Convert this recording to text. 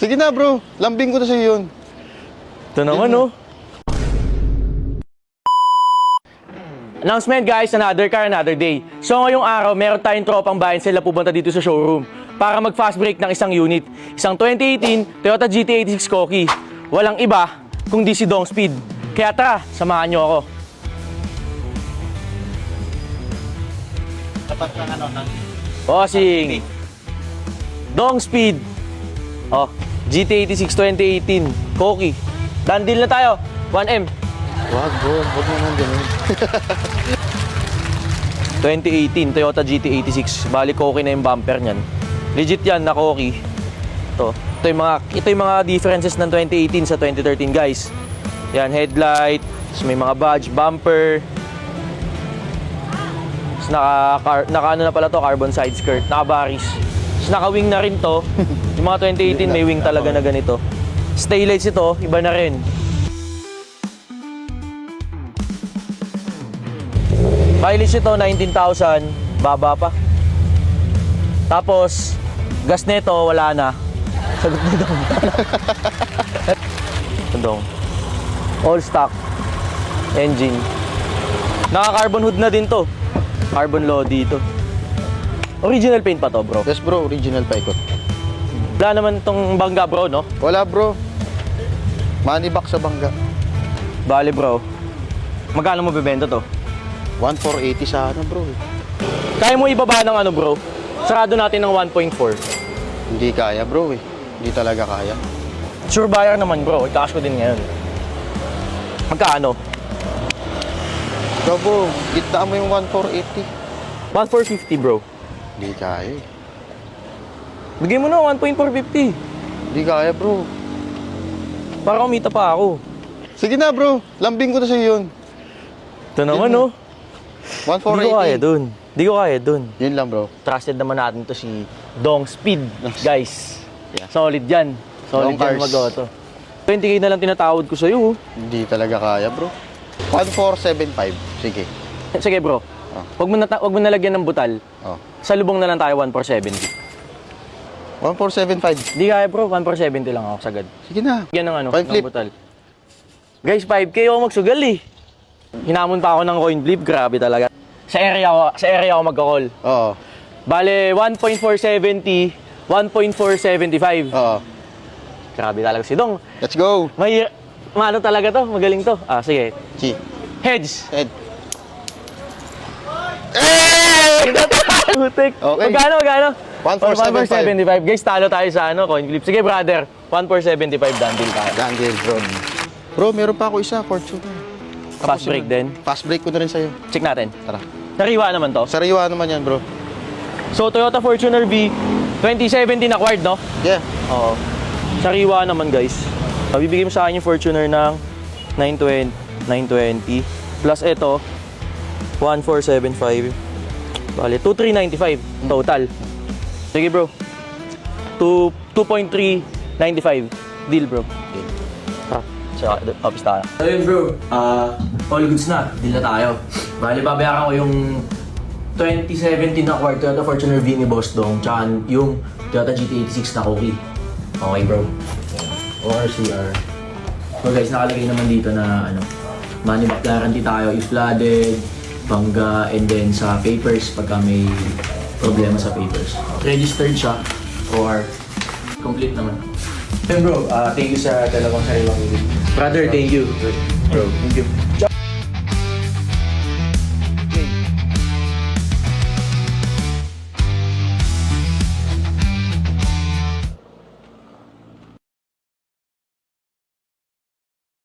Sige na bro, lambing ko na sa'yo yun. Ito naman, oh. Announcement guys, another car, another day. So ngayong araw, meron tayong tropang bayan sila pupunta dito sa showroom para mag-fast break ng isang unit. Isang 2018 Toyota GT86 Koki. Walang iba kundi si Dong Speed. Kaya tara, samahan nyo ako. Dapat ng ano, ng... Bossing! Dong Speed. Oh, GT86 2018 Koki. Done deal na tayo. 1M. Wag bro, wag naman ganun. 2018 Toyota GT86. Bali Koki na yung bumper niyan. Legit yan na Koki. Ito yung mga differences ng 2018 sa 2013 guys. Yan, headlight, may mga badge, bumper. Naka ano na pala to, carbon side skirt, naka baris. Naka-wing na rin to. Yung mga 2018 may wing talaga na ganito. Taillights ito, iba na rin. Mileage ito, 19,000. Baba pa. Tapos, gas nito, wala na. Sagot na dong. Dong. All stock. Engine. Naka-carbon hood na din to. Carbon load dito. Original paint pa to, bro. Yes bro, original pa ikot. Wala naman tong bangga, bro, no? Wala bro. Money back sa bangga. Bali, bro. Magkano mo bibenta to? 1,480 sa ano bro. Kaya mo ibaba ng ano, bro? Sarado natin ng 1.4. Hindi kaya bro eh. Hindi talaga kaya. Sure buyer naman, bro. I-cash ko din ngayon. Magkano? Ikaw bro, kita mo yung 1,480. 1.450, bro. Hindi kaya eh. Bigay mo na 1.450. Hindi kaya bro. Para kumita pa ako. Sige na bro, lambing ko na sa'yo yun. Ito naman, no? 1,480. Di ko kaya dun. Di ko kaya dun. Yun lang bro. Trusted naman natin to si Dong Speed, guys. Yeah. Solid yan. Solid Dong yan cars. mag-auto. 20k na lang tinatawad ko sa'yo. Hindi talaga kaya bro. 1,475. Sige. Sige, bro. Oh. Huwag mo nalagyan ng butal. Oh. Sa lubong na lang tayo, 1,470. 1,475. Di kaya, bro. 1,470 lang ako sagad. Sige na. Yan ng ano, Coin ng flip. butal. Guys, 5k ako magsugal eh. Hinamon pa ako ng coin flip, grabe talaga. Sa area ako magka-call. Oo. Bale, 1.470, 1.475. Oo. Grabe talaga si Dong. Let's go. May, ano talaga to, magaling to. Ah, sige. Chi. Heads. Head. Putik. Okay. Magkano? 1,475. 1.475. Guys, talo tayo sa ano, coin flip. Sige, brother. 1.475, done deal tayo. Daniel bro. Bro, meron pa ako isa, Fortuner. Fast break din. Fast break ko na rin sa'yo. Check natin. Tara. Sariwa naman to. Sariwa naman yan bro. So, Toyota Fortuner V, 2017 acquired, no? Yeah. Oo. Sariwa naman, guys. Bibigay mo sa akin yung Fortuner ng 920 plus ito 1,475. Bale, 2,395 total. Sige, bro. 2.395 deal, bro. Sa office tayo. So yun, bro. All goods na. Deal na tayo. Bale, babayaran ko yung 2017 na acquired Toyota Fortuner V ni Boss Dong, tsaka yung Toyota GT86 na Koki. Okay, bro. ORCR. So guys, nakalagay naman dito na ano, money back guarantee tayo if flooded, bangga, and then sa papers pagka may problema sa papers. Registered siya or complete naman. Then bro, thank you sa dalawang sariwang unit. Brother, thank you. Bro, thank you.